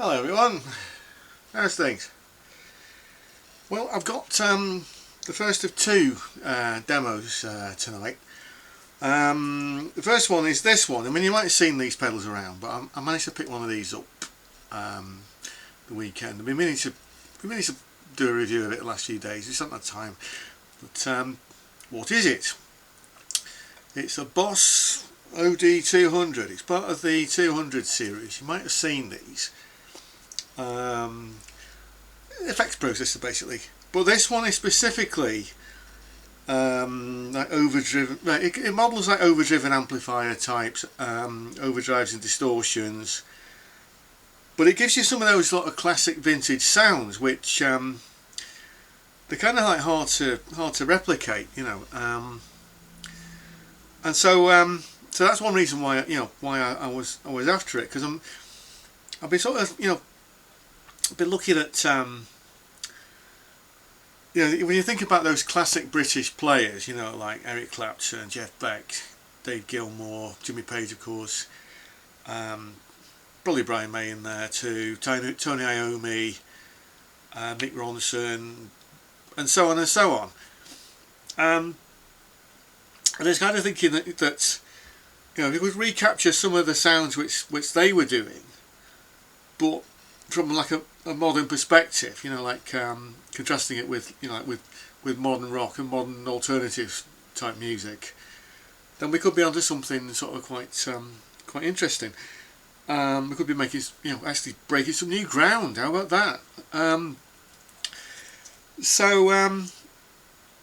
Hello everyone, how's things? Well, I've got the first of two demos tonight. The first one is this one. I mean, you might have seen these pedals around, but I managed to pick one of these up the weekend. I've been meaning to do a review of it the last few days, just haven't had time. But what is it? It's a Boss OD200. It's part of the 200 series. You might have seen these. Effects processor basically, but this one is specifically like overdriven. It models like overdriven amplifier types, overdrives and distortions, but it gives you some of those lot of classic vintage sounds which they're kind of like hard to replicate, you know. And so that's one reason why I was after it, because I've been sort of been looking at when you think about those classic British players, like Eric Clapton, Jeff Beck, Dave Gilmour, Jimmy Page of course, probably Brian May in there too, Tony Iommi, Mick Ronson, and so on and so on. And I was kind of thinking that if we could recapture some of the sounds which they were doing, but from like a modern perspective, like contrasting it with with modern rock and modern alternative type music, then we could be onto something sort of quite interesting. We could be making actually breaking some new ground. How about that? And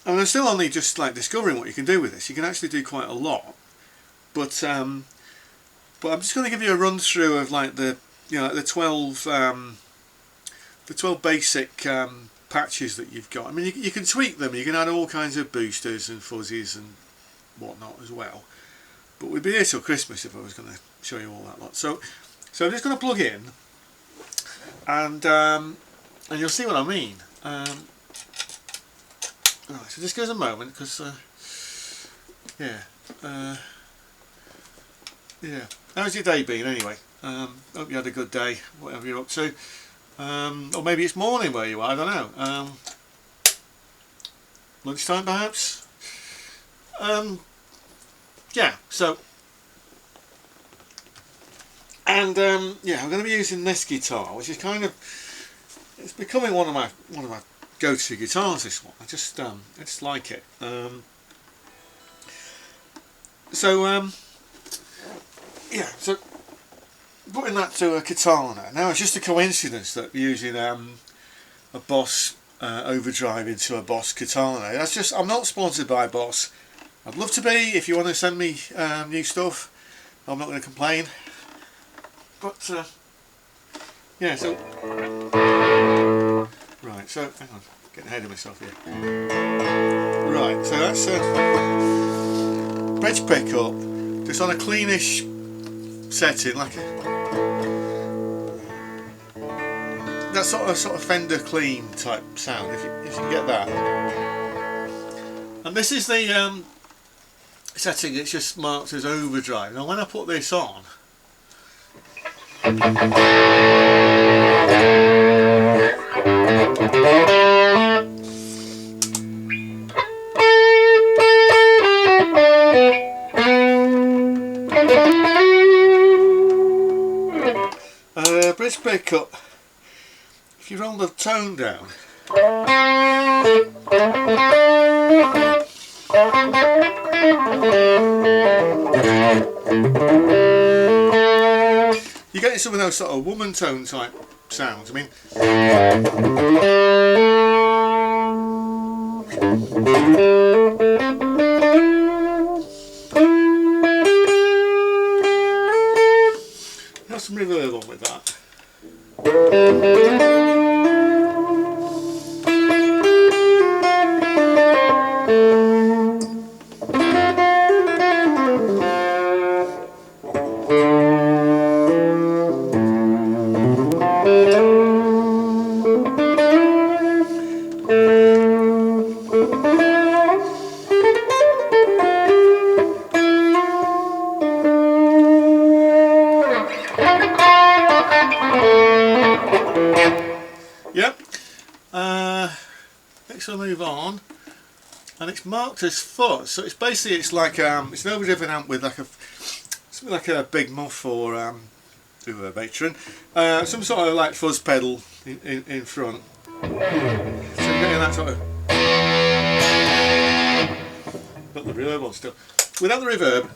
I'm still only just like discovering what you can do with this. You can actually do quite a lot, but I'm just going to give you a run through of like the 12 basic patches that you've got. I mean, you can tweak them. You can add all kinds of boosters and fuzzies and whatnot as well. But we'd be here till Christmas if I was going to show you all that lot. So I'm just going to plug in, and you'll see what I mean. Right, so just give us a moment, because how's your day been anyway? Hope you had a good day, whatever you're up to. Or maybe it's morning where you are, I don't know. Lunchtime perhaps? So I'm going to be using this guitar, which is it's becoming one of my go-to guitars, this one. I just like it. So putting that to a katana. Now it's just a coincidence that we're using a Boss Overdrive into a Boss katana. I'm not sponsored by Boss. I'd love to be. If you want to send me new stuff, I'm not going to complain. But so right. So hang on, getting ahead of myself here. Right. So that's a bridge pickup, just on a cleanish setting, like that sort of Fender clean type sound, if you can get that. And this is the setting. It's just marked as overdrive. Now when I put this on, bridge pickup, if you roll the tone down, you're getting some of those sort of woman tone type sounds. I mean, there's some reverb on with that. Yep. Next we'll move on, and it's marked as fuzz. So it's basically it's an overdriven amp with something like a big muff or matron, some sort of like fuzz pedal in front. So you're getting that sort of, but the reverb on still without the reverb.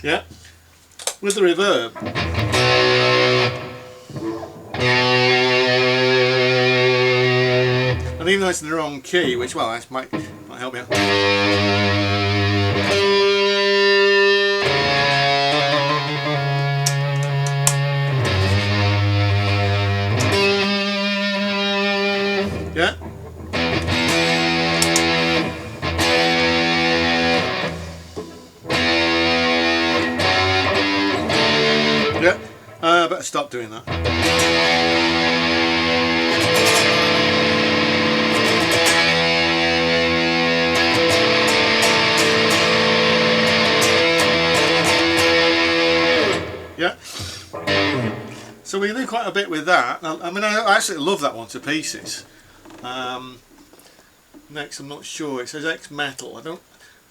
Yeah, with the reverb. And even though it's in the wrong key, which, well, that might help me out. Yeah. Yeah, better stop doing that. Yeah. So we can do quite a bit with that. I mean, I actually love that one to pieces. Next, I'm not sure. It says X Metal.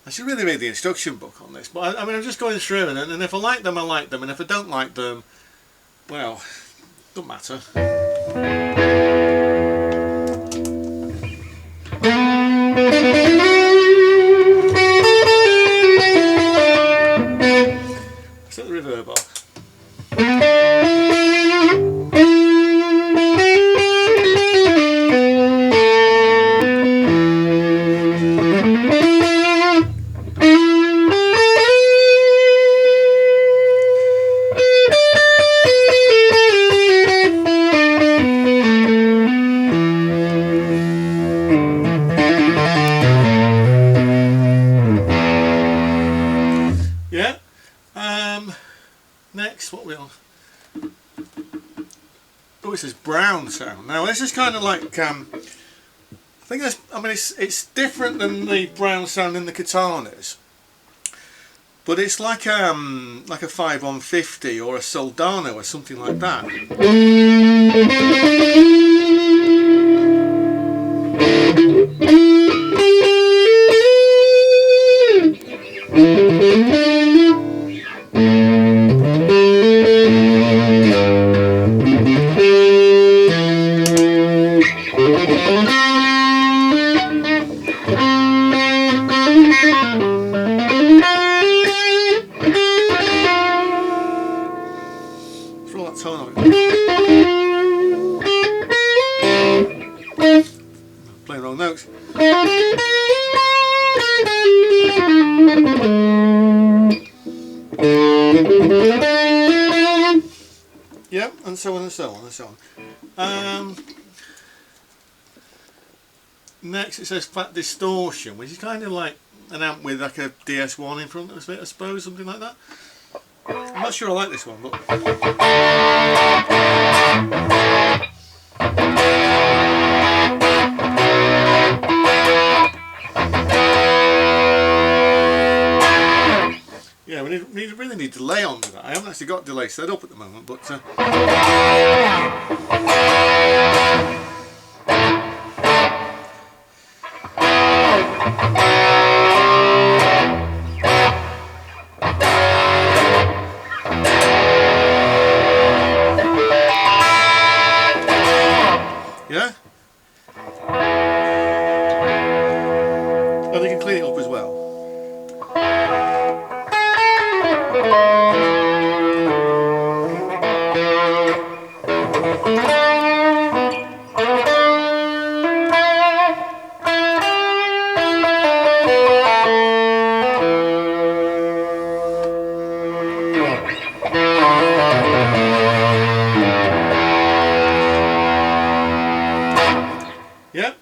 I should really read the instruction book on this, but I mean, I'm just going through and if I like them, I like them, and if I don't like them, well, don't matter. Set the reverb off. Yeah. Next, what we on? Oh, it says brown sound. Now this is kind of like I think that's. I mean, it's different than the brown sound in the Katanas, but it's like a 5150 or a Soldano or something like that. Throw that tone on it. Playing wrong notes. Yep, and so on and so on and so on. Next it says fat distortion, which is kind of like an amp with like a DS1 in front of it, I suppose, something like that. I'm not sure I like this one, but yeah, we really need delay on with that. I haven't actually got delay set up at the moment, but yeah. Oh, they can clean it up as well. Yep.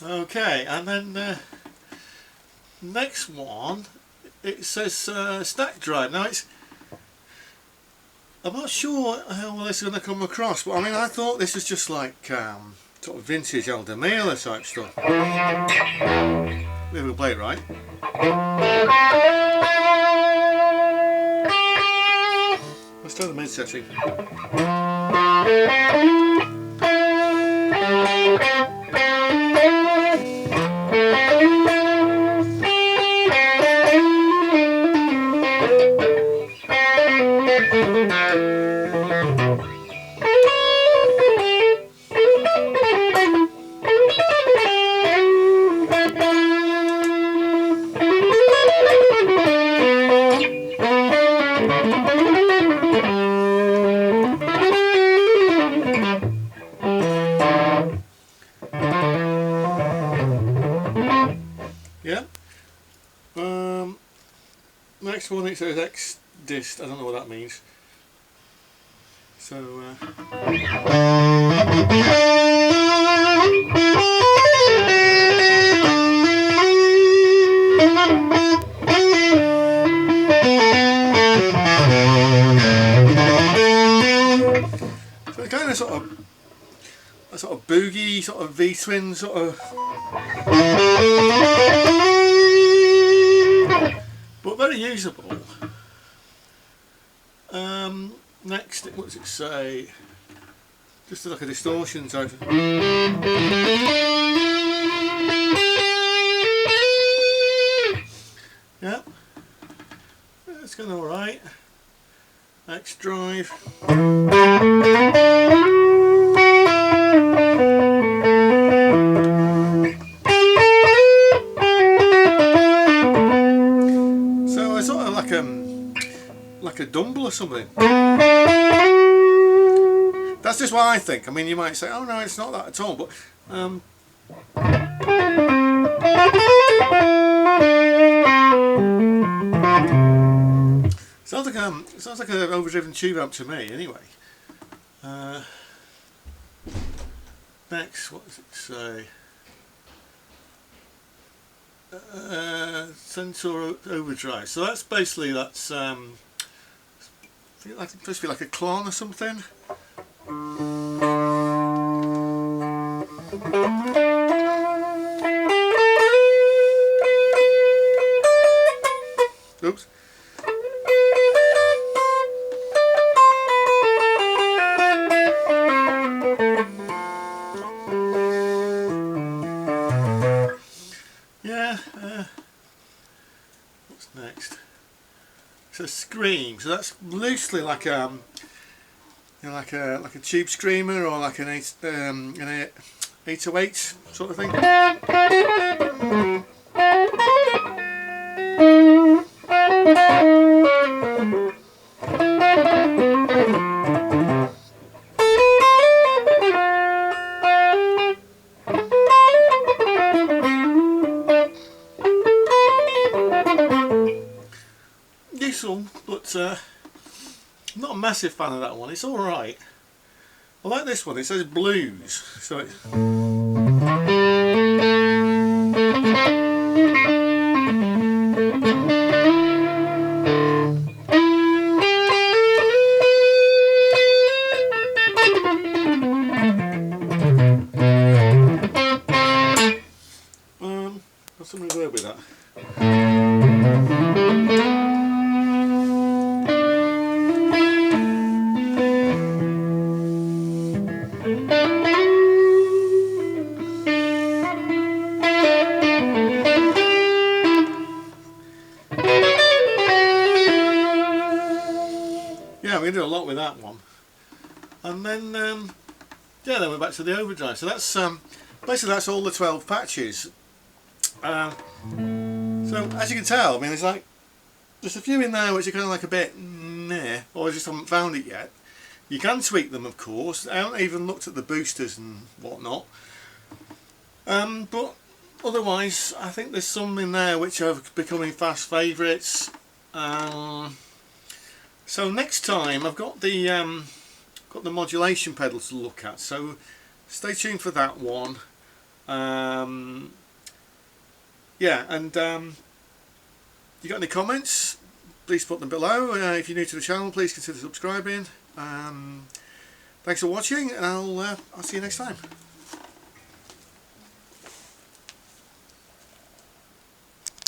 Okay, and then next one it says stack drive. Now I'm not sure how well this is going to come across, but I mean, I thought this was just like sort of vintage older Meola type stuff. Maybe we'll play it right. Let's turn the mid setting. Yeah. Next one, it says X dist. I don't know what that means. So. So kind of sort of a sort of boogie, sort of V-twin sort of. But very usable. Next, what does it say? Just like a distortion type. Yeah, it's going alright. X drive. So it's sort of like a Dumble or something. That's just what I think. I mean, you might say, oh no, it's not that at all, but sounds like an overdriven tube amp to me, anyway. Next, what does it say? Sensor overdrive. So that's basically I think that's supposed to be like a clone or something. Oops. Yeah. What's next? It's a scream. So that's loosely like you know, like a tube screamer or like an 808 sort of thing. Useful, but I'm not a massive fan of that one. It's alright. I like this one. It says blues, so it. Got something there with that. Yeah, we did a lot with that one, and then yeah, then we're back to the overdrive. So that's basically that's all the 12 patches. So as you can tell, I mean, there's a few in there which are kind of like a bit meh, or I just haven't found it yet. You can tweak them, of course. I haven't even looked at the boosters and whatnot, but otherwise, I think there's some in there which are becoming fast favourites. So next time I've got the modulation pedal to look at, so stay tuned for that one. Yeah, and you got any comments, please put them below. If you're new to the channel, please consider subscribing. Thanks for watching, and I'll see you next time.